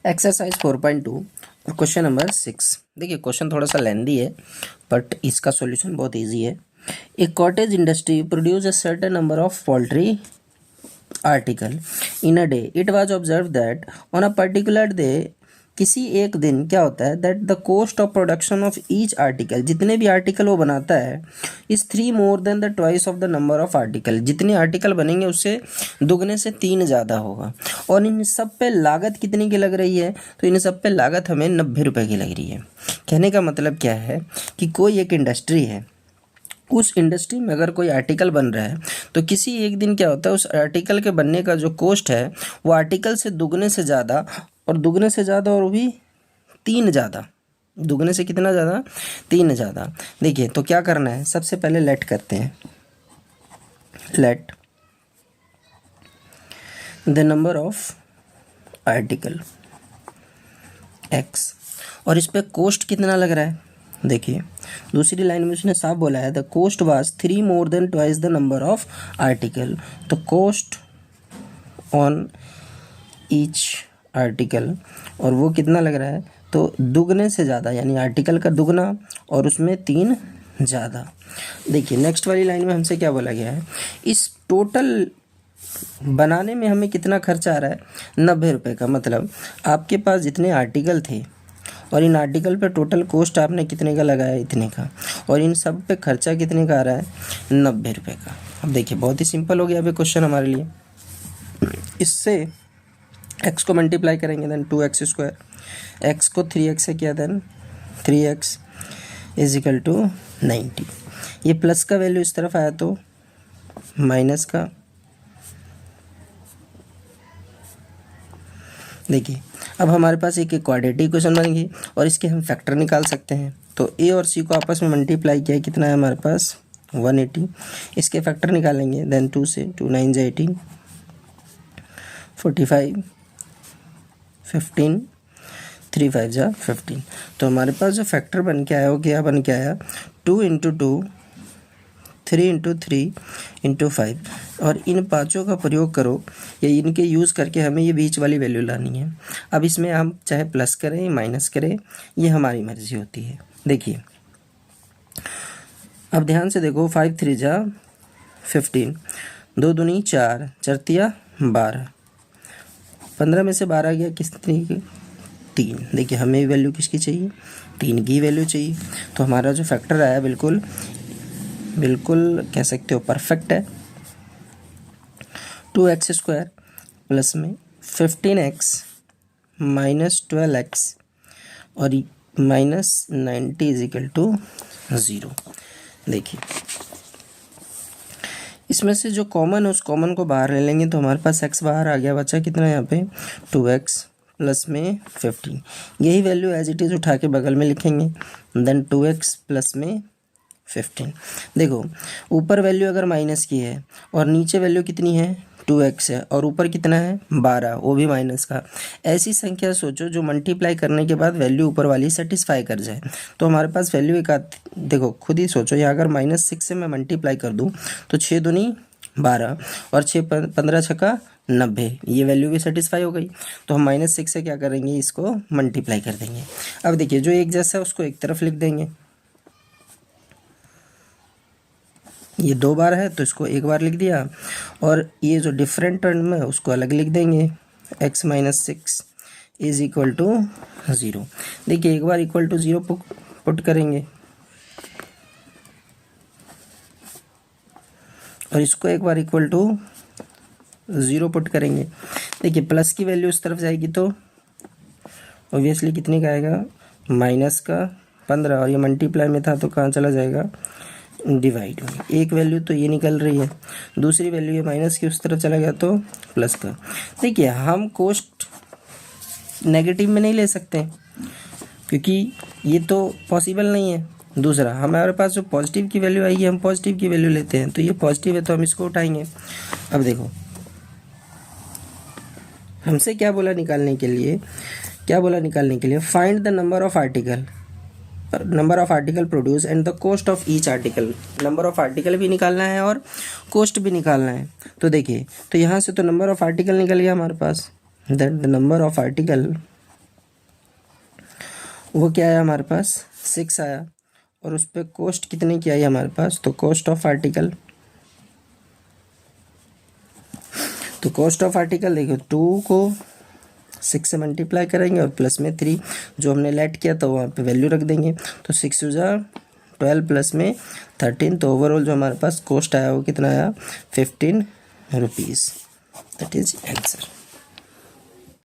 Exercise 4.2 और question number 6। देखिए question थोड़ा सा लेंदी है बट इसका सॉल्यूशन बहुत इजी है। A cottage industry produce a certain number of poultry article in a day. It was observe that on a particular day, किसी एक दिन क्या होता है that the cost of production of each article, जितने भी आर्टिकल वो बनाता है, is 3 more than the twice of the number of article. जितने आर्टिकल बनेंगे उससे दुगने से 3 ज़्यादा होगा। और इन सब पे लागत कितनी की लग रही है? तो इन सब पे लागत हमें 90 रुपये की लग रही है। कहने का मतलब क्या है कि कोई एक इंडस्ट्री है, उस इंडस्ट्री में अगर कोई आर्टिकल बन रहा है तो किसी एक दिन क्या होता है, उस आर्टिकल के बनने का जो कॉस्ट है वो आर्टिकल से दुगने से ज़्यादा, और दुगने से ज़्यादा और भी 3 ज़्यादा। दुगने से कितना ज़्यादा? 3 ज़्यादा। देखिए तो क्या करना है, सबसे पहले लेट करते हैं। Let the number of article x, और इस पे कॉस्ट कितना लग रहा है। देखिए दूसरी लाइन में उसने साफ बोला है the cost was 3 more then twice the number of article. तो कॉस्ट ऑन ईच आर्टिकल, और वो कितना लग रहा है, तो दुगने से ज़्यादा, यानी आर्टिकल का दुगना और उसमें 3 ज़्यादा। देखिए नेक्स्ट वाली लाइन में हमसे क्या बोला गया है, इस टोटल बनाने में हमें कितना खर्चा आ रहा है, 90 रुपये का। मतलब आपके पास जितने आर्टिकल थे और इन आर्टिकल पे टोटल कॉस्ट आपने कितने का लगाया, इतने का, और इन सब पे खर्चा कितने का आ रहा है, 90 रुपये का। अब देखिए बहुत ही सिंपल हो गया अभी क्वेश्चन हमारे लिए। इससे x को मल्टीप्लाई करेंगे देन 2x², x को 3x से किया then 3x is equal to 90। ये प्लस का वैल्यू इस तरफ आया तो माइनस का। देखिए अब हमारे पास एक क्वाड्रेटिक इक्वेशन बन गई और इसके हम फैक्टर निकाल सकते हैं। तो a और c को आपस में मल्टीप्लाई किया, कितना है हमारे पास 180। इसके फैक्टर निकालेंगे देन 2 से 2 9 जा 18, 45, 15, 3 5 जा 15। तो हमारे पास जो फैक्टर बन के आया वो क्या बन के आया, 2 × 2, 3 × 3 × 5। और इन पाँचों का प्रयोग करो या इनके यूज़ करके हमें ये बीच वाली वैल्यू लानी है। अब इसमें हम चाहे प्लस करें माइनस करें, ये हमारी मर्जी होती है। देखिए अब ध्यान से देखो, 5 3 जा 15, 2 दूनी 4, 4 तिया 12, 15 में से 12 गया कितनी की, 3। देखिए हमें वैल्यू किसकी चाहिए, 3 की वैल्यू चाहिए। तो हमारा जो फैक्टर आया बिल्कुल कह सकते हो परफेक्ट है। 2x² प्लस में 15x माइनस 12x और माइनस 90 इज इक्वल टू 0। देखिए इसमें से जो कॉमन है उस कॉमन को बाहर ले लेंगे तो हमारे पास x बाहर आ गया, बचा कितना यहाँ पे 2x प्लस में 15। यही वैल्यू एज इट इज़ उठा के बगल में लिखेंगे देन 2x प्लस में 15। देखो ऊपर वैल्यू अगर माइनस की है और नीचे वैल्यू कितनी है 2x है, और ऊपर कितना है 12, वो भी माइनस का। ऐसी संख्या सोचो जो मल्टीप्लाई करने के बाद वैल्यू ऊपर वाली सेटिस्फाई कर जाए। तो हमारे पास वैल्यू एक देखो खुद ही सोचो, यहाँ अगर -6 से मैं मल्टीप्लाई कर दूँ तो 6 दूनी 12 और 6 15 छक्का 90, ये वैल्यू भी सेटिस्फाई हो गई। तो हम -6 से क्या करेंगे, इसको मल्टीप्लाई कर देंगे। अब देखिए जो एक जैसा है उसको एक तरफ लिख देंगे, ये 2 बार है तो इसको 1 बार लिख दिया, और ये जो डिफरेंट टर्म है उसको अलग लिख देंगे, x - 6 इज इक्वल टू 0। देखिए एक बार इक्वल टू 0 पुट करेंगे और इसको एक बार इक्वल टू 0 पुट करेंगे। देखिए प्लस की वैल्यू उस तरफ जाएगी तो ऑब्वियसली कितने का आएगा, माइनस का 15, और ये मल्टीप्लाई में था तो कहाँ चला जाएगा, डिवाइड में। एक वैल्यू तो ये निकल रही है, दूसरी वैल्यू ये माइनस की उस तरफ चला गया तो प्लस का। देखिए हम कॉस्ट नेगेटिव में नहीं ले सकते क्योंकि ये तो पॉसिबल नहीं है। दूसरा हमारे पास जो पॉजिटिव की वैल्यू आएगी हम पॉजिटिव की वैल्यू लेते हैं, तो ये पॉजिटिव है तो हम इसको उठाएंगे। अब देखो हमसे क्या बोला निकालने के लिए, find the number of article produce and the cost of each article. Number of article भी निकालना है और कॉस्ट भी निकालना है। तो देखिए तो यहाँ से तो नंबर ऑफ आर्टिकल निकल गया हमारे पास, that the number of article वो क्या आया हमारे पास 6 आया, और उस पर कॉस्ट कितने की आई हमारे पास, तो कॉस्ट ऑफ आर्टिकल, तो कॉस्ट ऑफ आर्टिकल देखो 2 को 6 से मल्टीप्लाई करेंगे और प्लस में 3 जो हमने लेट किया था वहाँ पे वैल्यू रख देंगे, तो 6 × 12 प्लस में 13, तो ओवरऑल जो हमारे पास कॉस्ट आया वो कितना आया 15 रुपीज़। That is answer.